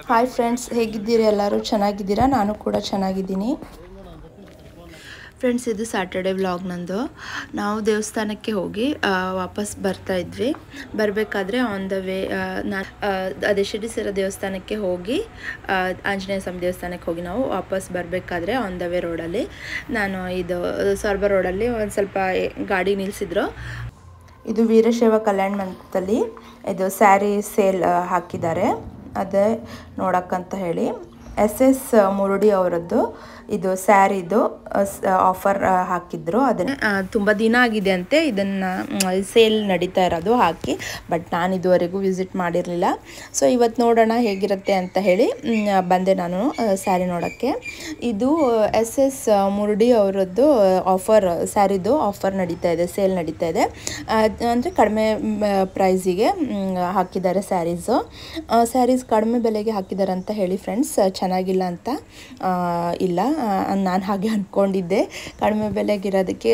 Hi friends, ಹೇಗಿದ್ದೀರಿ? ಎಲ್ಲರೂ ಚೆನ್ನಾಗಿದ್ದೀರಾ? ನಾನು ಕೂಡ ಚೆನ್ನಾಗಿದ್ದೀನಿ ಫ್ರೆಂಡ್ಸ್. ಇದು ಸ್ಯಾಟರ್ಡೆ ವ್ಲಾಗ್ ನಂದು. ನಾವು ದೇವಸ್ಥಾನಕ್ಕೆ ಹೋಗಿ ವಾಪಸ್ ಬರ್ತಾ ಇದ್ವಿ. ಬರಬೇಕಾದ್ರೆ ಆನ್ ದ ವೇ ಅದೇ ಶಿರಡಿ ದೇವಸ್ಥಾನಕ್ಕೆ ಹೋಗಿ ಆಂಜನೇಯ ಸ್ವಾಮಿ ದೇವಸ್ಥಾನಕ್ಕೆ ಹೋಗಿ ನಾವು ವಾಪಸ್ ಬರಬೇಕಾದ್ರೆ ಆನ್ ದ ವೇ ರೋಡಲ್ಲಿ ನಾನು ಇದು ಸೊರಬ ರೋಡಲ್ಲಿ ಒಂದು ಸ್ವಲ್ಪ ಗಾಡಿ ನಿಲ್ಲಿಸಿದ್ರು. ಇದು ವೀರಶೈವ ಕಲ್ಯಾಣ ಮಂಟಪದಲ್ಲಿ ಇದು ಸ್ಯಾರಿ ಸೇಲ್ ಹಾಕಿದ್ದಾರೆ. ಅದೇ ನೋಡಕ್ಕಂತ ಹೇಳಿ SS ಮುರುಡಿ ಅವರದ್ದು ಇದು ಸ್ಯಾರಿದು ಆಫರ್ ಹಾಕಿದ್ರು. ಅದನ್ನ ತುಂಬ ದಿನ ಆಗಿದೆ ಅಂತೆ ಇದನ್ನು ಸೇಲ್ ನಡೀತಾ ಇರೋದು ಹಾಕಿ. ಬಟ್ ನಾನು ಇದುವರೆಗೂ ವಿಸಿಟ್ ಮಾಡಿರಲಿಲ್ಲ. ಸೊ ಇವತ್ತು ನೋಡೋಣ ಹೇಗಿರುತ್ತೆ ಅಂತ ಹೇಳಿ ಬಂದೆ ನಾನು ಸ್ಯಾರಿ ನೋಡೋಕ್ಕೆ. ಇದು SS ಮುರುಡಿ ಅವರದ್ದು ಆಫರ್ ಸ್ಯಾರಿದು ಆಫರ್ ನಡೀತಾ ಇದೆ, ಸೇಲ್ ನಡೀತಾ ಇದೆ. ಅಂದರೆ ಕಡಿಮೆ ಪ್ರೈಸಿಗೆ ಹಾಕಿದ್ದಾರೆ ಸ್ಯಾರೀಸ್ ಕಡಿಮೆ ಬೆಲೆಗೆ ಹಾಕಿದ್ದಾರೆ ಅಂತ ಹೇಳಿ ಫ್ರೆಂಡ್ಸ್. ಚೆನ್ನಾಗಿಲ್ಲ ಅಂತ ಇಲ್ಲ, ನಾನು ಹಾಗೆ ಅಂದ್ಕೊಂಡಿದ್ದೆ ಕಡಿಮೆ ಬೆಲೆಗಿರೋದಕ್ಕೆ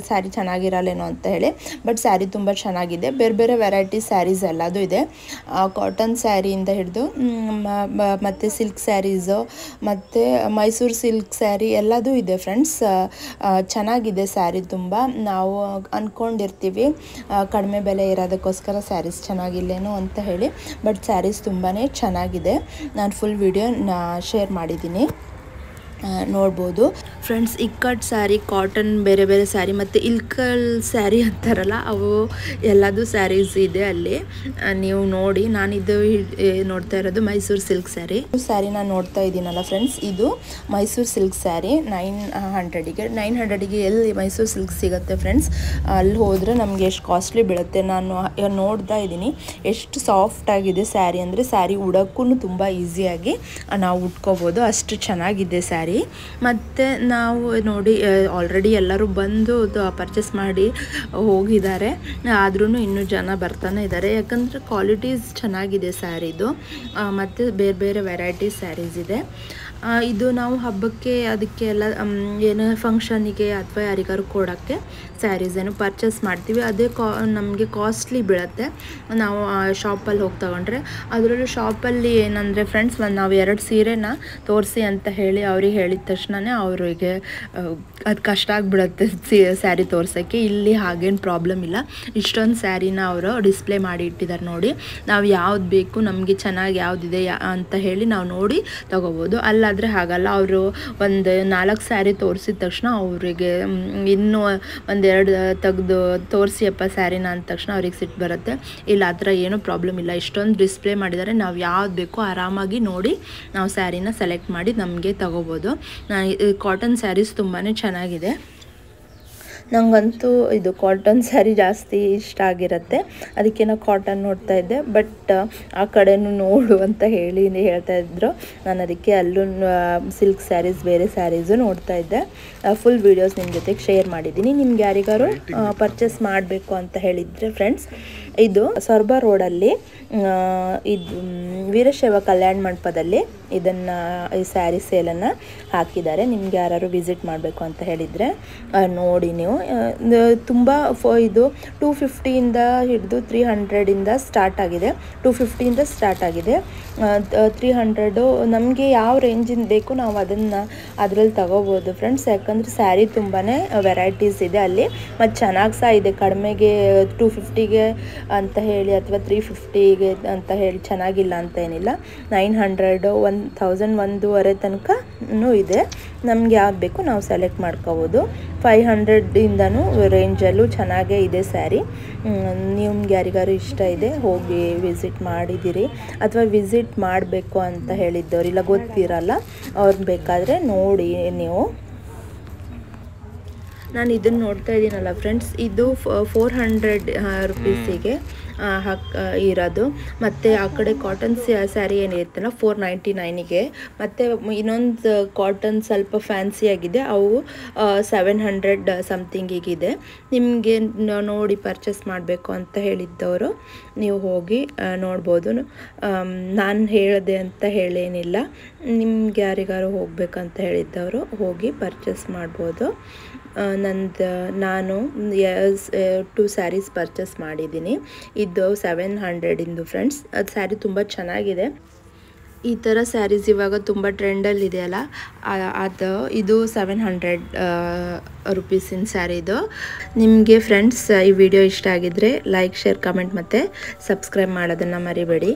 ಸ್ಯಾರಿ ಚೆನ್ನಾಗಿರಲ್ಲೇನೋ ಅಂತ ಹೇಳಿ. ಬಟ್ ಸ್ಯಾರಿ ತುಂಬ ಚೆನ್ನಾಗಿದೆ. ಬೇರೆ ಬೇರೆ ವೆರೈಟಿ ಸ್ಯಾರೀಸ್ ಎಲ್ಲದೂ ಇದೆ. ಕಾಟನ್ ಸ್ಯಾರಿಯಿಂದ ಹಿಡಿದು ಮತ್ತು ಸಿಲ್ಕ್ ಸ್ಯಾರೀಸು ಮತ್ತು ಮೈಸೂರು ಸಿಲ್ಕ್ ಸ್ಯಾರಿ ಎಲ್ಲದೂ ಇದೆ ಫ್ರೆಂಡ್ಸ್. ಚೆನ್ನಾಗಿದೆ ಸ್ಯಾರಿ ತುಂಬ. ನಾವು ಅಂದ್ಕೊಂಡಿರ್ತೀವಿ ಕಡಿಮೆ ಬೆಲೆ ಇರೋದಕ್ಕೋಸ್ಕರ ಸ್ಯಾರೀಸ್ ಚೆನ್ನಾಗಿಲ್ಲೇನೋ ಅಂತ ಹೇಳಿ. ಬಟ್ ಸ್ಯಾರೀಸ್ ತುಂಬಾ ಚೆನ್ನಾಗಿದೆ. ನಾನು ಫುಲ್ ವಿಡಿಯೋ ಶೇರ್ ಮಾಡಿದ್ದೀನಿ, ನೋಡ್ಬೋದು ಫ್ರೆಂಡ್ಸ್. ಇಕ್ಕಟ್ ಸ್ಯಾರಿ, ಕಾಟನ್ ಬೇರೆ ಬೇರೆ ಸ್ಯಾರಿ ಮತ್ತು ಇಲ್ಕಲ್ ಸ್ಯಾರಿ ಅಂತಾರಲ್ಲ ಅವು ಎಲ್ಲದೂ ಸ್ಯಾರೀಸ್ ಇದೆ ಅಲ್ಲಿ. ನೀವು ನೋಡಿ, ನಾನಿದು ನೋಡ್ತಾ ಇರೋದು ಮೈಸೂರು ಸಿಲ್ಕ್ ಸ್ಯಾರಿನ ನೋಡ್ತಾ ಇದ್ದೀನಲ್ಲ ಫ್ರೆಂಡ್ಸ್. ಇದು ಮೈಸೂರು ಸಿಲ್ಕ್ ಸ್ಯಾರಿ 900ಗೆ ಎಲ್ಲಿ ಮೈಸೂರು ಸಿಲ್ಕ್ ಸಿಗುತ್ತೆ ಫ್ರೆಂಡ್ಸ್. ಅಲ್ಲಿ ಹೋದರೆ ನಮಗೆ ಎಷ್ಟು ಕಾಸ್ಟ್ಲಿ ಬೀಳುತ್ತೆ. ನಾನು ನೋಡ್ತಾ ಇದ್ದೀನಿ ಎಷ್ಟು ಸಾಫ್ಟ್ ಆಗಿದೆ ಸ್ಯಾರಿ. ಅಂದರೆ ಸ್ಯಾರಿ ಉಡೋಕ್ಕೂ ತುಂಬ ಈಸಿಯಾಗಿ ನಾವು ಉಟ್ಕೋಬೋದು, ಅಷ್ಟು ಚೆನ್ನಾಗಿದೆ ಸ್ಯಾರಿ. ಮತ್ತು ನಾವು ನೋಡಿ ಆಲ್ರೆಡಿ ಎಲ್ಲರೂ ಬಂದು ಪರ್ಚೇಸ್ ಮಾಡಿ ಹೋಗಿದ್ದಾರೆ. ಆದ್ರೂ ಇನ್ನೂ ಜನ ಬರ್ತಾನೆ ಇದ್ದಾರೆ, ಯಾಕಂದರೆ ಕ್ವಾಲಿಟೀಸ್ ಚೆನ್ನಾಗಿದೆ ಸ್ಯಾರಿದು. ಮತ್ತು ಬೇರೆ ಬೇರೆ ವೆರೈಟಿ ಸ್ಯಾರೀಸ್ ಇದೆ. ಇದು ನಾವು ಹಬ್ಬಕ್ಕೆ ಅದಕ್ಕೆ ಎಲ್ಲ ಏನು ಫಂಕ್ಷನಿಗೆ ಅಥವಾ ಯಾರಿಗಾರು ಕೊಡೋಕ್ಕೆ ಸ್ಯಾರೀಸ್ ಏನು ಪರ್ಚೇಸ್ ಮಾಡ್ತೀವಿ. ಅದೇ ನಮಗೆ ಕಾಸ್ಟ್ಲಿ ಬೀಳುತ್ತೆ ನಾವು ಶಾಪಲ್ಲಿ ಹೋಗಿ ತಗೊಂಡ್ರೆ. ಅದರಲ್ಲೂ ಶಾಪಲ್ಲಿ ಏನಂದರೆ ಫ್ರೆಂಡ್ಸ್, ನಾವು 2 ಸೀರೆನ ತೋರಿಸಿ ಅಂತ ಹೇಳಿ ಅವ್ರಿಗೆ ಹೇಳಿದ ತಕ್ಷಣವೇ ಅವರಿಗೆ ಅದು ಕಷ್ಟ ಆಗಿಬಿಡುತ್ತೆ ಸ್ಯಾರಿ ತೋರ್ಸೋಕ್ಕೆ. ಇಲ್ಲಿ ಹಾಗೇನು ಪ್ರಾಬ್ಲಮ್ ಇಲ್ಲ. ಇಷ್ಟೊಂದು ಸ್ಯಾರಿನ ಅವರು ಡಿಸ್ಪ್ಲೇ ಮಾಡಿ ಇಟ್ಟಿದ್ದಾರೆ ನೋಡಿ. ನಾವು ಯಾವ್ದು ಬೇಕು ನಮಗೆ ಚೆನ್ನಾಗಿ ಯಾವುದಿದೆ ಅಂತ ಹೇಳಿ ನಾವು ನೋಡಿ ತಗೋಬೋದು. ಅಲ್ಲಾದರೆ ಹಾಗಲ್ಲ, ಅವರು ಒಂದು 4 ಸ್ಯಾರಿ ತೋರಿಸಿದ ತಕ್ಷಣ ಅವರಿಗೆ ಇನ್ನೂ 1-2 ತೆಗೆದು ತೋರಿಸಿಯಪ್ಪ ಸ್ಯಾರಿನ ಅಂದ ತಕ್ಷಣ ಅವ್ರಿಗೆ ಸಿಟ್ಟು ಬರುತ್ತೆ. ಇಲ್ಲ, ಆ ಥರ ಏನೂ ಪ್ರಾಬ್ಲಮ್ ಇಲ್ಲ. ಇಷ್ಟೊಂದು ಡಿಸ್ಪ್ಲೇ ಮಾಡಿದ್ದಾರೆ. ನಾವು ಯಾವ್ದು ಬೇಕೋ ಆರಾಮಾಗಿ ನೋಡಿ ನಾವು ಸ್ಯಾರಿನ ಸೆಲೆಕ್ಟ್ ಮಾಡಿ ನಮಗೆ ತಗೋಬೋದು. ಕಾಟನ್ ಸ್ಯಾರೀಸ್ ತುಂಬಾ ಚೆನ್ನಾಗಿದೆ. ನನಗಂತೂ ಇದು ಕಾಟನ್ ಸ್ಯಾರಿ ಜಾಸ್ತಿ ಇಷ್ಟ ಆಗಿರುತ್ತೆ, ಅದಕ್ಕೆ ನಾವು ಕಾಟನ್ ನೋಡ್ತಾ ಇದ್ದೆ. ಬಟ್ ಆ ಕಡೆನೂ ನೋಡು ಅಂತ ಹೇಳ್ತಾ ಇದ್ರು. ನಾನು ಅದಕ್ಕೆ ಅಲ್ಲೂ ಸಿಲ್ಕ್ ಸ್ಯಾರೀಸ್, ಬೇರೆ ಸ್ಯಾರೀಸು ನೋಡ್ತಾ ಇದ್ದೆ. ಫುಲ್ ವೀಡಿಯೋಸ್ ನಿಮ್ಮ ಜೊತೆಗೆ ಶೇರ್ ಮಾಡಿದ್ದೀನಿ. ನಿಮ್ಗೆ ಯಾರಿಗಾರು ಪರ್ಚೇಸ್ ಮಾಡಬೇಕು ಅಂತ ಹೇಳಿದರೆ ಫ್ರೆಂಡ್ಸ್, ಇದು ಸೊರಬ ರೋಡಲ್ಲಿ ಇದು ವೀರಶೈವ ಕಲ್ಯಾಣ ಮಂಟಪದಲ್ಲಿ ಈ ಸ್ಯಾರಿ ಸೇಲನ್ನು ಹಾಕಿದ್ದಾರೆ. ನಿಮ್ಗೆ ಯಾರು ವಿಸಿಟ್ ಮಾಡಬೇಕು ಅಂತ ಹೇಳಿದರೆ ನೋಡಿ ನೀವು. ತುಂಬ ಇದು 250ಇಂದ ಹಿಡಿದು 300ಇಂದ ಸ್ಟಾರ್ಟ್ ಆಗಿದೆ. 250ಇಂದ ಸ್ಟಾರ್ಟ್ ಆಗಿದೆ. 300 ನಮಗೆ ಯಾವ ರೇಂಜಿಂದ ಬೇಕು ನಾವು ಅದರಲ್ಲಿ ತಗೋಬೋದು ಫ್ರೆಂಡ್ಸ್. ಯಾಕಂದರೆ ಸ್ಯಾರಿ ತುಂಬಾ ವೆರೈಟೀಸ್ ಇದೆ ಅಲ್ಲಿ. ಮತ್ತು ಚೆನ್ನಾಗಿ ಸಹ ಇದೆ. ಕಡಿಮೆಗೆ 250ಗೆ ಅಂತ ಹೇಳಿ ಅಥವಾ 350ಗೆ ಅಂತ ಹೇಳಿ ಚೆನ್ನಾಗಿಲ್ಲ ಅಂತ ಏನಿಲ್ಲ. 900, 1000, 1,500 ತನಕನೂ ಇದೆ. ನಮ್ಗೆ ಯಾವ್ದು ಬೇಕು ನಾವು ಸೆಲೆಕ್ಟ್ ಮಾಡ್ಕೋಬೋದು. 500ಇಂದನೂ ರೇಂಜಲ್ಲೂ ಚೆನ್ನಾಗೇ ಇದೆ ಸ್ಯಾರಿ. ನಿಮ್ಗೆ ಯಾರಿಗಾರು ಇಷ್ಟ ಇದೆ ಹೋಗಿ ವಿಸಿಟ್ ಮಾಡಿದ್ದೀರಿ ಅಥವಾ ವಿಸಿಟ್ ಮಾಡಬೇಕು ಅಂತ ಹೇಳಿದ್ದವ್ರು, ಇಲ್ಲ ಗೊತ್ತಿರಲ್ಲ ಅವ್ರು ಬೇಕಾದರೆ ನೋಡಿ ನೀವು. ನಾನು ಇದನ್ನು ನೋಡ್ತಾ ಇದ್ದೀನಲ್ಲ ಫ್ರೆಂಡ್ಸ್, ಇದು 400 ರುಪೀಸಿಗೆ ಇರೋದು. ಮತ್ತು ಆ ಕಡೆ ಕಾಟನ್ ಸ್ಯಾರಿ ಏನಿರುತ್ತಲ್ಲ 499ಗೆ. ಮತ್ತು ಇನ್ನೊಂದು ಕಾಟನ್ ಸ್ವಲ್ಪ ಫ್ಯಾನ್ಸಿಯಾಗಿದೆ, ಅವು 700 ಸಮಥಿಂಗಿಗಿದೆ. ನಿಮಗೆ ನೋಡಿ ಪರ್ಚೇಸ್ ಮಾಡಬೇಕು ಅಂತ ಹೇಳಿದ್ದವರು ನೀವು ಹೋಗಿ ನೋಡ್ಬೋದು. ನಾನು ಹೇಳಿದೆ ಅಂತ ಹೇಳೇನಿಲ್ಲ. ನಿಮ್ಗೆ ಯಾರಿಗಾರು ಹೋಗ್ಬೇಕಂತ ಹೇಳಿದ್ದವರು ಹೋಗಿ ಪರ್ಚೇಸ್ ಮಾಡ್ಬೋದು. ನಾನು 2 ಸ್ಯಾರೀಸ್ ಪರ್ಚೇಸ್ ಮಾಡಿದ್ದೀನಿ. ಇದು 700ಇಂದು ಫ್ರೆಂಡ್ಸ್. ಅದು ಸ್ಯಾರಿ ತುಂಬ ಚೆನ್ನಾಗಿದೆ. ಈ ಥರ ಸ್ಯಾರೀಸ್ ಇವಾಗ ತುಂಬ ಟ್ರೆಂಡಲ್ಲಿ ಇದೆಯಲ್ಲ, ಇದು 700 ರುಪೀಸಿನ ಸ್ಯಾರಿ ಇದು. ನಿಮಗೆ ಫ್ರೆಂಡ್ಸ್ ಈ ವಿಡಿಯೋ ಇಷ್ಟ ಆಗಿದ್ದರೆ ಲೈಕ್, ಶೇರ್, ಕಮೆಂಟ್ ಮತ್ತು ಸಬ್ಸ್ಕ್ರೈಬ್ ಮಾಡೋದನ್ನು ಮರಿಬೇಡಿ.